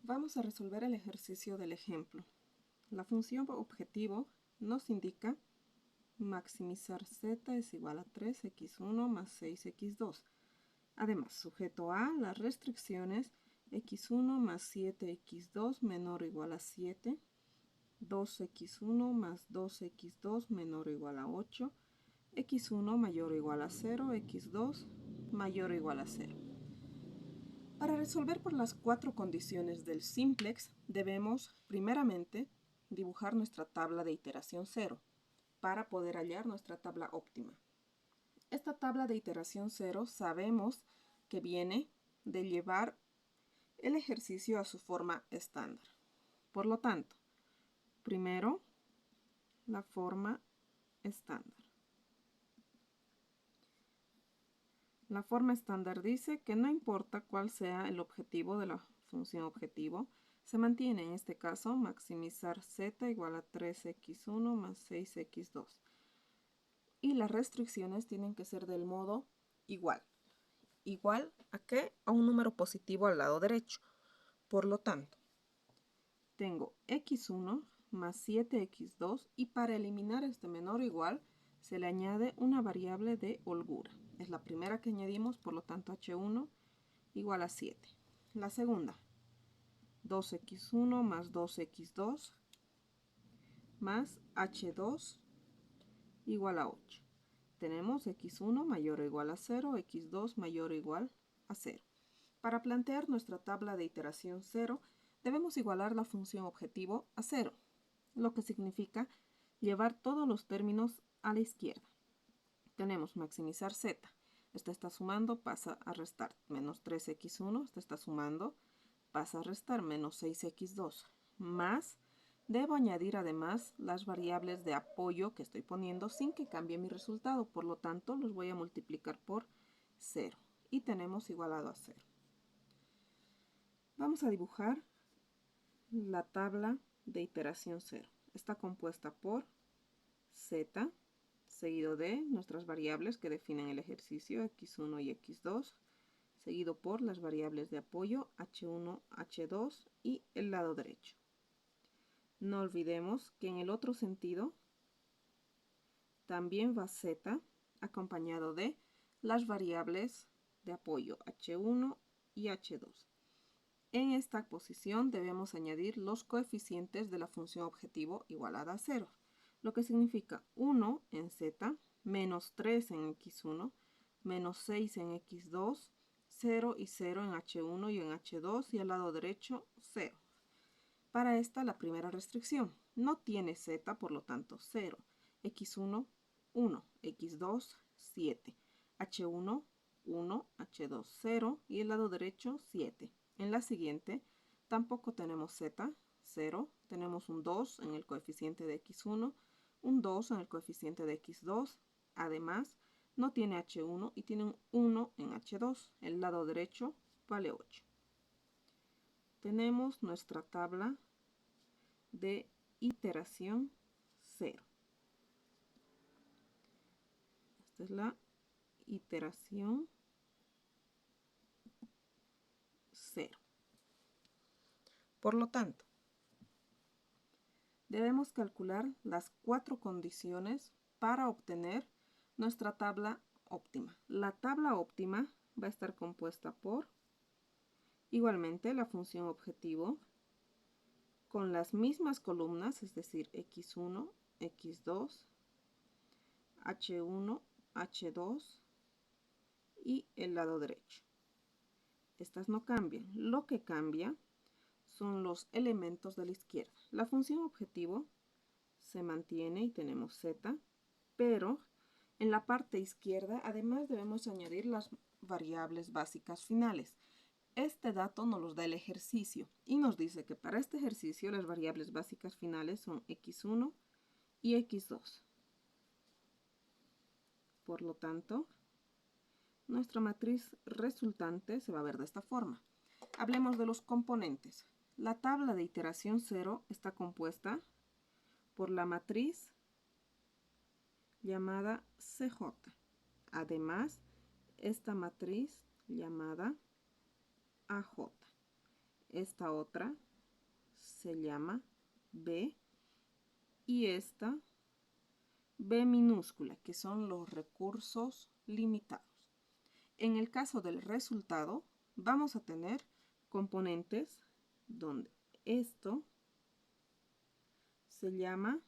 Vamos a resolver el ejercicio del ejemplo. La función objetivo nos indica maximizar z es igual a 3x1 más 6x2. Además, sujeto a las restricciones x1 más 7x2 menor o igual a 7, 2x1 más 2x2 menor o igual a 8, x1 mayor o igual a 0, x2 mayor o igual a 0. Para resolver por las cuatro condiciones del simplex, debemos primeramente dibujar nuestra tabla de iteración 0 para poder hallar nuestra tabla óptima. Esta tabla de iteración 0 sabemos que viene de llevar el ejercicio a su forma estándar. Por lo tanto, primero la forma estándar. La forma estándar dice que no importa cuál sea el objetivo de la función objetivo, se mantiene en este caso maximizar z igual a 3x1 más 6x2. Y las restricciones tienen que ser del modo igual. ¿Igual a qué? A un número positivo al lado derecho. Por lo tanto, tengo x1 más 7x2 y para eliminar este menor o igual se le añade una variable de holgura. Es la primera que añadimos, por lo tanto h1 igual a 7. La segunda, 2x1 más 2x2 más h2 igual a 8. Tenemos x1 mayor o igual a 0, x2 mayor o igual a 0. Para plantear nuestra tabla de iteración 0, debemos igualar la función objetivo a 0, lo que significa llevar todos los términos a la izquierda. Tenemos maximizar z. Esta está sumando, pasa a restar menos 3x1. Esta está sumando, pasa a restar menos 6x2. Más, debo añadir además las variables de apoyo que estoy poniendo sin que cambie mi resultado. Por lo tanto, los voy a multiplicar por 0. Y tenemos igualado a 0. Vamos a dibujar la tabla de iteración 0. Está compuesta por z, seguido de nuestras variables que definen el ejercicio, x1 y x2, seguido por las variables de apoyo, h1, h2 y el lado derecho. No olvidemos que en el otro sentido también va z acompañado de las variables de apoyo, h1 y h2. En esta posición debemos añadir los coeficientes de la función objetivo igualada a 0, lo que significa 1 en z, menos 3 en x1, menos 6 en x2, 0 y 0 en h1 y en h2 y al lado derecho 0. Para esta la primera restricción, no tiene z, por lo tanto 0, x1, 1, x2, 7, h1, 1, h2, 0 y el lado derecho 7. En la siguiente tampoco tenemos z, 0, tenemos un 2 en el coeficiente de x1, un 2 en el coeficiente de x2, además no tiene h1 y tiene un 1 en h2, el lado derecho vale 8. Tenemos nuestra tabla de iteración 0. Esta es la iteración 0. Por lo tanto, debemos calcular las cuatro condiciones para obtener nuestra tabla óptima. La tabla óptima va a estar compuesta por, igualmente, la función objetivo con las mismas columnas, es decir, x1, x2, h1, h2 y el lado derecho. Estas no cambian. Lo que cambia son los elementos de la izquierda. La función objetivo se mantiene y tenemos z, pero en la parte izquierda además debemos añadir las variables básicas finales. Este dato nos los da el ejercicio y nos dice que para este ejercicio las variables básicas finales son x1 y x2. Por lo tanto, nuestra matriz resultante se va a ver de esta forma. Hablemos de los componentes. La tabla de iteración 0 está compuesta por la matriz llamada CJ. Además, esta matriz llamada AJ. esta otra se llama B y esta B minúscula, que son los recursos limitados. En el caso del resultado, vamos a tener componentes donde esto se llama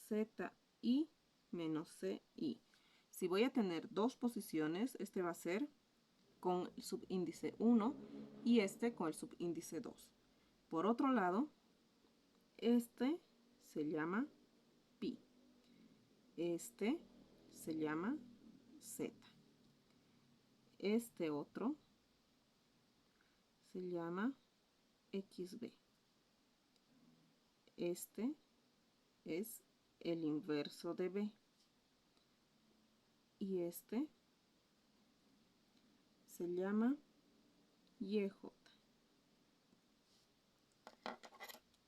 ZI menos CI. Si voy a tener dos posiciones, este va a ser con el subíndice 1 y este con el subíndice 2. Por otro lado, este se llama pi. Este se llama z. Este otro se llama xb. Este es el inverso de b. Y este se llama YJ.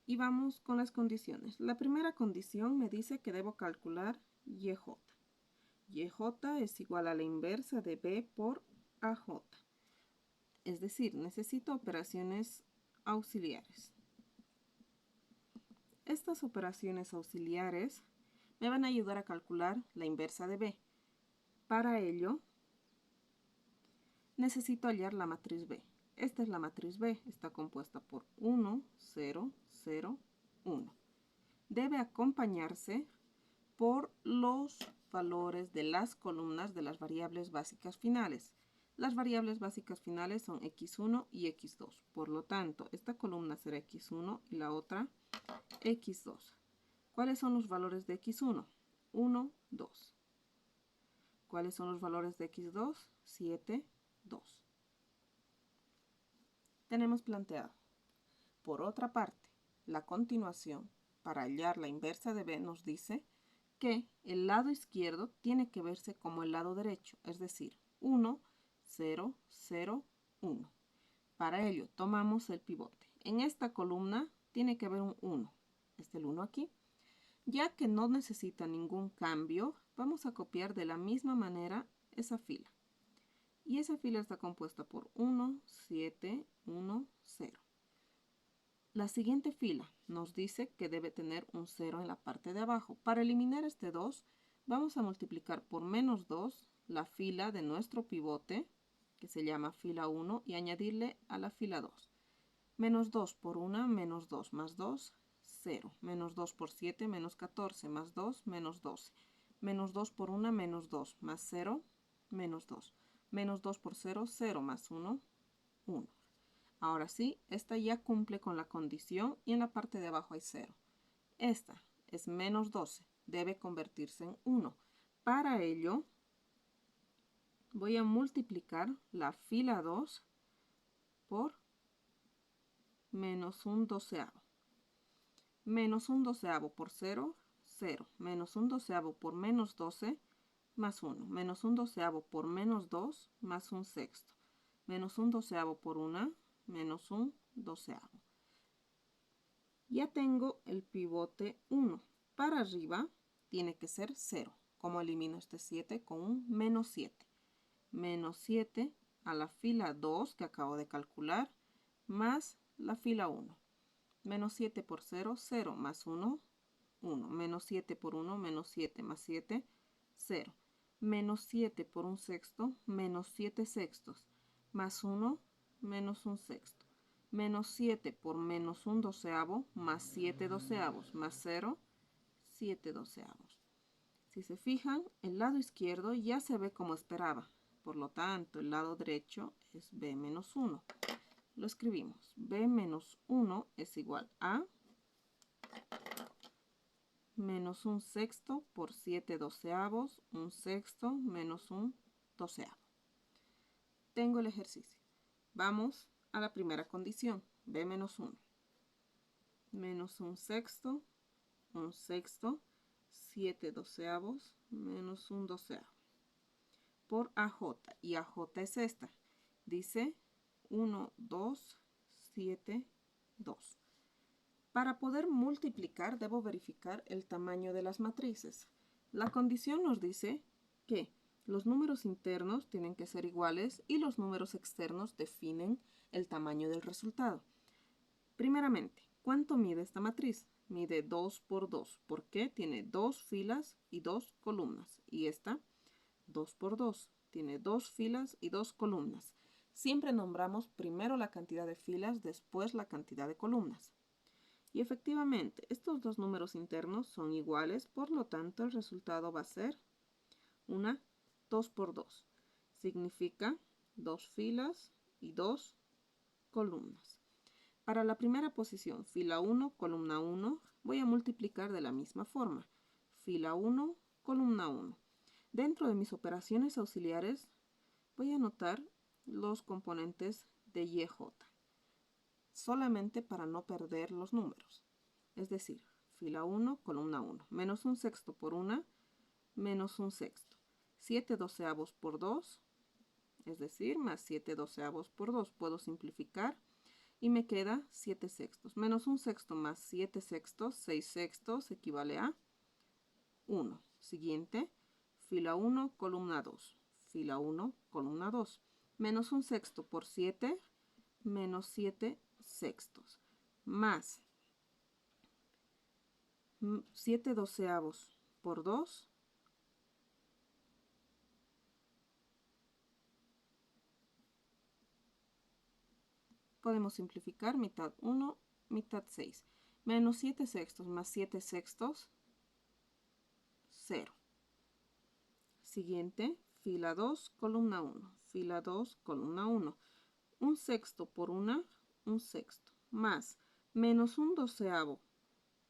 Y vamos con las condiciones. La primera condición me dice que debo calcular YJ. YJ es igual a la inversa de B por AJ. Es decir, necesito operaciones auxiliares. Estas operaciones auxiliares me van a ayudar a calcular la inversa de B. Para ello, necesito hallar la matriz B. Esta es la matriz B, está compuesta por 1, 0, 0, 1. Debe acompañarse por los valores de las columnas de las variables básicas finales. Las variables básicas finales son x1 y x2. Por lo tanto, esta columna será x1 y la otra x2. ¿Cuáles son los valores de x1? 1, 2. ¿Cuáles son los valores de x2? 7, 2. Tenemos planteado. Por otra parte, la continuación para hallar la inversa de b nos dice que el lado izquierdo tiene que verse como el lado derecho, es decir, 1, 0, 0, 1. Para ello, tomamos el pivote. En esta columna tiene que haber un 1. Este el 1 aquí. Ya que no necesita ningún cambio, vamos a copiar de la misma manera esa fila. Y esa fila está compuesta por 1, 7, 1, 0. La siguiente fila nos dice que debe tener un 0 en la parte de abajo. Para eliminar este 2, vamos a multiplicar por menos 2 la fila de nuestro pivote, que se llama fila 1, y añadirle a la fila 2. Menos 2 por 1, menos 2 más 2, 0. Menos 2 por 7, menos 14, más 2, menos 12. Menos 2 por 1, menos 2, más 0, menos 2. Menos 2 por 0, 0 más 1, 1. Ahora sí, esta ya cumple con la condición y en la parte de abajo hay 0. Esta es menos 12, debe convertirse en 1. Para ello, voy a multiplicar la fila 2 por menos un doceavo. Menos un doceavo por 0, 0. Menos un doceavo por menos 12, más 1. Menos un doceavo por menos 2, más un sexto. Menos un doceavo por 1, menos un doceavo. Ya tengo el pivote 1. Para arriba tiene que ser 0. ¿Cómo elimino este 7? Con un menos 7. Menos 7 a la fila 2 que acabo de calcular, más la fila 1. Menos 7 por 0, 0, más 1, 1. Menos 7 por 1, menos 7 más 7, 0. Menos 7 por un sexto, menos 7 sextos, más 1, menos un sexto. Menos 7 por menos un doceavo, más 7 doceavos, más 0, 7 doceavos. Si se fijan, el lado izquierdo ya se ve como esperaba. Por lo tanto, el lado derecho es b menos 1. Lo escribimos. B menos 1 es igual a menos un sexto por 7 doceavos, un sexto menos un doceavo. Tengo el ejercicio. Vamos a la primera condición. B menos 1. Menos un sexto, 7 doceavos, menos un doceavo. Por AJ. Y AJ es esta. Dice 1, 2, 7, 2. Para poder multiplicar, debo verificar el tamaño de las matrices. La condición nos dice que los números internos tienen que ser iguales y los números externos definen el tamaño del resultado. Primeramente, ¿cuánto mide esta matriz? Mide 2 por 2. ¿Por qué? Tiene 2 filas y 2 columnas. Y esta, 2 por 2. Tiene 2 filas y 2 columnas. Siempre nombramos primero la cantidad de filas, después la cantidad de columnas. Y efectivamente, estos dos números internos son iguales, por lo tanto el resultado va a ser una 2 por 2. Significa 2 filas y 2 columnas. Para la primera posición, fila 1, columna 1, voy a multiplicar de la misma forma. Fila 1, columna 1. Dentro de mis operaciones auxiliares, voy a anotar los componentes de YJ, solamente para no perder los números. Es decir, fila 1, columna 1, menos un sexto por 1, menos un sexto. 7 doceavos por 2, es decir, más 7 doceavos por 2. Puedo simplificar y me queda 7 sextos. Menos un sexto más 7 sextos, 6 sextos, equivale a 1. Siguiente, fila 1, columna 2. Fila 1, columna 2. Menos un sexto por 7, menos 7 sextos. Más 7 doceavos por 2. Podemos simplificar mitad 1, mitad 6. Menos 7 sextos más 7 sextos, 0. Siguiente, fila 2, columna 1. Fila 2, columna 1. Un sexto por 1, un sexto. Más menos un doceavo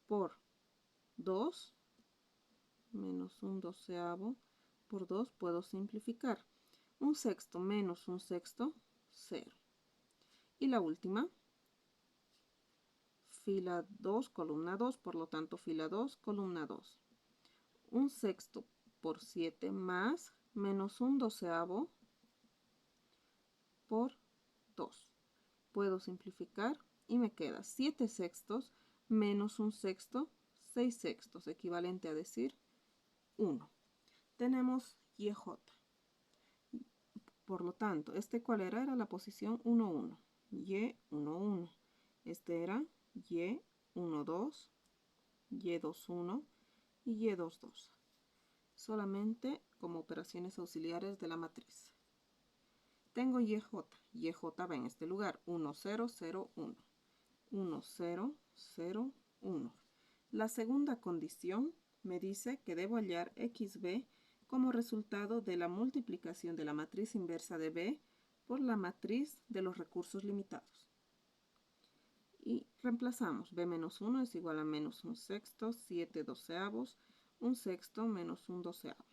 por 2. Menos un doceavo por 2. Puedo simplificar. Un sexto menos un sexto, 0. Y la última, fila 2, columna 2, por lo tanto fila 2, columna 2. Un sexto por 7 más menos un doceavo por 2. Puedo simplificar y me queda 7 sextos menos un sexto, 6 sextos, equivalente a decir 1. Tenemos YJ. Por lo tanto, ¿cuál era? Era la posición 1, 1. Y, 1, 1. Este era Y, 1, 2, Y, 2, 1 y Y, 2, 2. Solamente como operaciones auxiliares de la matriz. Tengo YJ. YJ va en este lugar. 1, 0, 0, 1. 1, 0, 0, 1. La segunda condición me dice que debo hallar XB como resultado de la multiplicación de la matriz inversa de B por la matriz de los recursos limitados. Y reemplazamos. B menos 1 es igual a menos un sexto, 7 doceavos, un sexto menos un doceavo.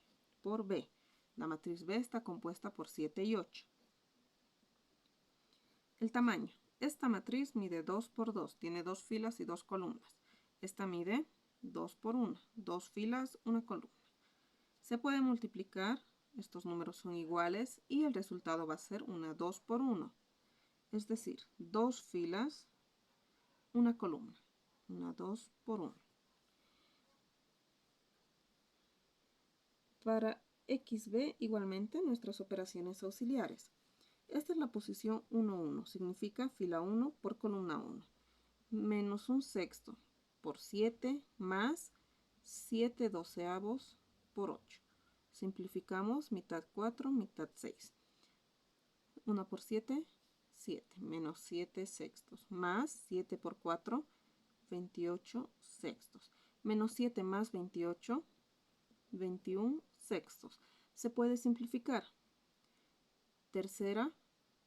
Por B. La matriz B está compuesta por 7 y 8. El tamaño. Esta matriz mide 2 por 2, tiene 2 filas y 2 columnas. Esta mide 2 por 1, 2 filas, 1 columna. Se puede multiplicar, estos números son iguales y el resultado va a ser una 2 por 1. Es decir, 2 filas, 1 columna. Una 2 por 1. Para XB igualmente nuestras operaciones auxiliares. Esta es la posición 1, 1. Significa fila 1 por columna 1. Menos un sexto por 7 más 7 doceavos por 8. Simplificamos mitad 4, mitad 6. 1 por 7, 7. Menos 7 sextos. Más 7 por 4, 28 sextos. Menos 7 más 28, 21 sextos. Se puede simplificar. Tercera,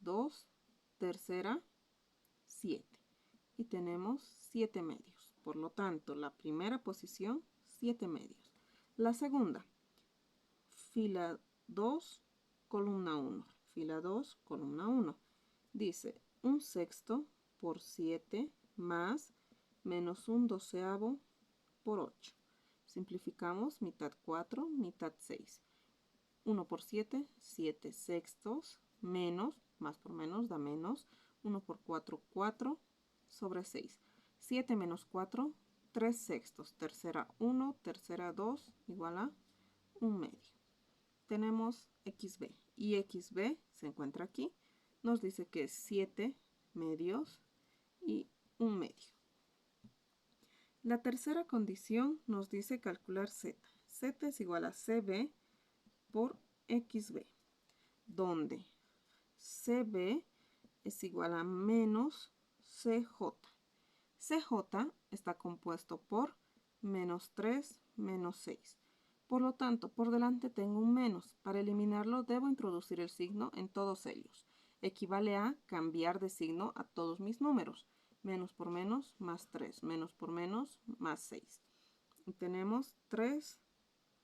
2. Tercera, 7. Y tenemos 7 medios. Por lo tanto, la primera posición, 7 medios. La segunda, fila 2, columna 1. Fila 2, columna 1. Dice un sexto por 7 más menos un doceavo por 8. Simplificamos mitad 4, mitad 6. 1 por 7, 7 sextos, menos, más por menos da menos. 1 por 4, 4 sobre 6. 7 menos 4, 3 sextos. Tercera 1, tercera 2, igual a 1 medio. Tenemos XB. Y XB se encuentra aquí. Nos dice que es 7 medios y 1 medio. La tercera condición nos dice calcular z. Z es igual a CB por XB, donde CB es igual a menos CJ. CJ está compuesto por menos 3 menos 6. Por lo tanto, por delante tengo un menos. Para eliminarlo debo introducir el signo en todos ellos. Equivale a cambiar de signo a todos mis números. Menos por menos, más 3. Menos por menos, más 6. Y tenemos 3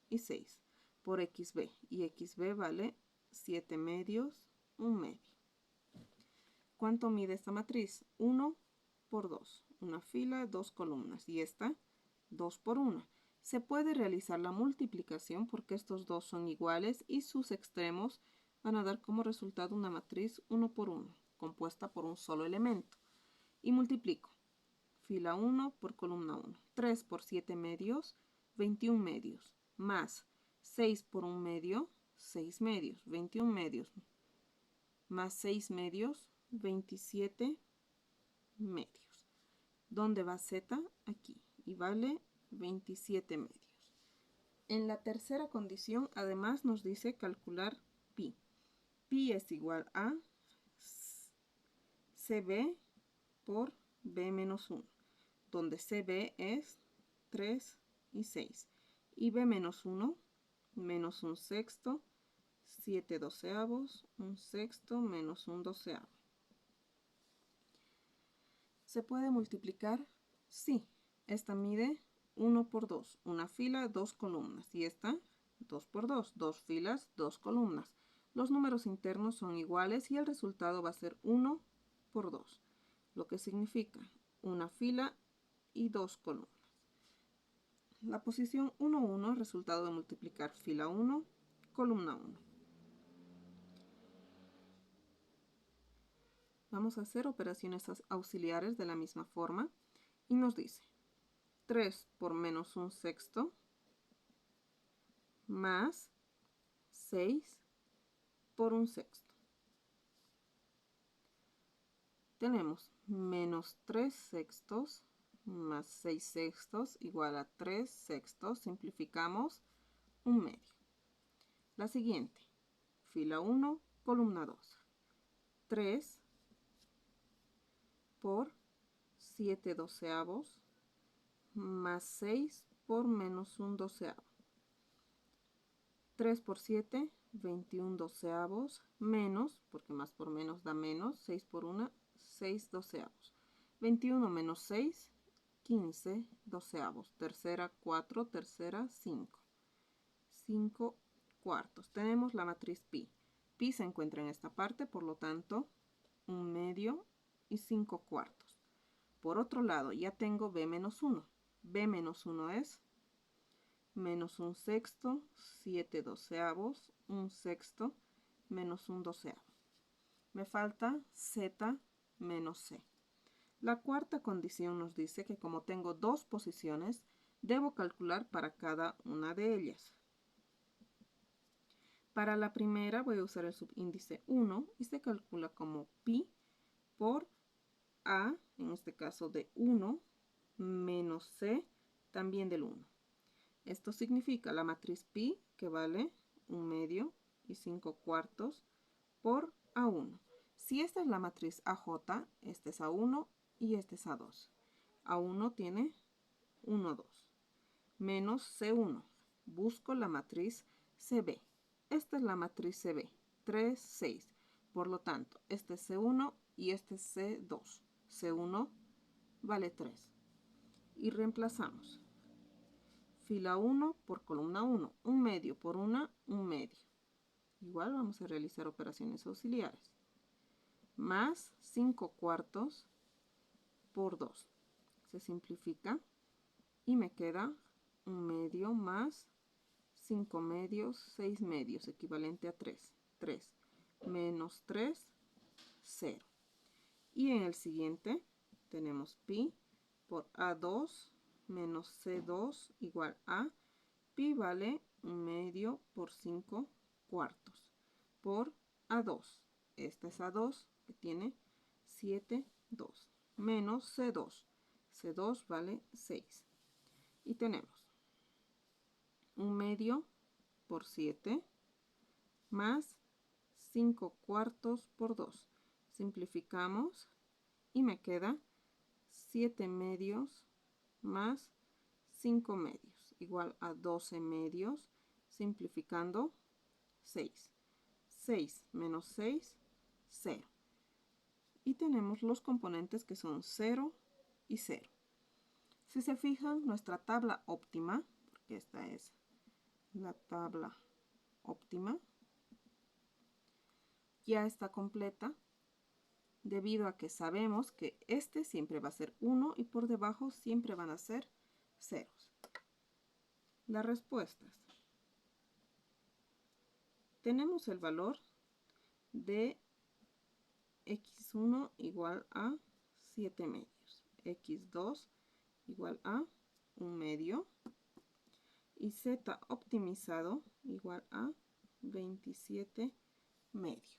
y 6 por XB. Y XB vale 7 medios, 1 medio. ¿Cuánto mide esta matriz? 1 por 2. Una fila, 2 columnas. Y esta, 2 por 1. Se puede realizar la multiplicación porque estos dos son iguales y sus extremos van a dar como resultado una matriz 1 por 1, compuesta por un solo elemento. Y multiplico. Fila 1 por columna 1. 3 por 7 medios, 21 medios. Más 6 por 1 medio, 6 medios. 21 medios. Más 6 medios, 27 medios. ¿Dónde va z? Aquí. Y vale 27 medios. En la tercera condición, además, nos dice calcular pi. Pi es igual a CB por B menos 1, donde CB es 3 y 6. Y B menos 1, menos 1 sexto, 7 doceavos, 1 sexto, menos 1 doceavo. ¿Se puede multiplicar? Sí. Esta mide 1 por 2, una fila, 2 columnas. Y esta, 2 por 2, 2 filas, 2 columnas. Los números internos son iguales y el resultado va a ser 1 por 2, lo que significa una fila y 2 columnas. La posición 1, 1, resultado de multiplicar fila 1, columna 1. Vamos a hacer operaciones auxiliares de la misma forma y nos dice 3 por menos 1 sexto más 6 por 1 sexto. Tenemos menos 3 sextos más 6 sextos igual a 3 sextos. Simplificamos 1 medio. La siguiente, fila 1, columna 2. 3 por 7 doceavos más 6 por menos 1 doceavo. 3 por 7, 21 doceavos, menos, porque más por menos da menos, 6 por 1, 6 doceavos. 21 menos 6, 15 doceavos. Tercera, 4, tercera, 5. 5 cuartos. Tenemos la matriz pi. Pi se encuentra en esta parte, por lo tanto, 1 medio y 5 cuartos. Por otro lado, ya tengo b menos 1. b menos 1 es menos 1 sexto, 7 doceavos, 1 sexto, menos 1 doceavo. Me falta z menos c. La cuarta condición nos dice que como tengo dos posiciones, debo calcular para cada una de ellas. Para la primera voy a usar el subíndice 1 y se calcula como pi por a, en este caso de 1, menos c, también del 1. Esto significa la matriz pi, que vale 1 medio y 5 cuartos, por A1. Si esta es la matriz AJ, este es A1 y este es A2. A1 tiene 1, 2. Menos C1. Busco la matriz CB. Esta es la matriz CB. 3, 6. Por lo tanto, este es C1 y este es C2. C1 vale 3. Y reemplazamos. Fila 1 por columna 1. 1 medio por 1 medio. Igual vamos a realizar operaciones auxiliares. Más 5 cuartos por 2. Se simplifica y me queda 1 medio más 5 medios, 6 medios, equivalente a 3. 3 menos 3, 0. Y en el siguiente tenemos pi por A2 menos C2 igual a pi vale 1 medio por 5 cuartos por A2. Esta es A2 que tiene 7, 2. menos C2. C2 vale 6. Y tenemos 1/2 por 7 más 5/4 por 2. Simplificamos y me queda 7/2 más 5/2 igual a 12/2, simplificando 6. 6 menos 6, 0. Y tenemos los componentes que son 0 y 0. Si se fijan, nuestra tabla óptima, porque esta es la tabla óptima, ya está completa debido a que sabemos que este siempre va a ser 1 y por debajo siempre van a ser ceros. Las respuestas. Tenemos el valor de x1 igual a 7/2, x2 igual a 1/2 y z optimizado igual a 27/2.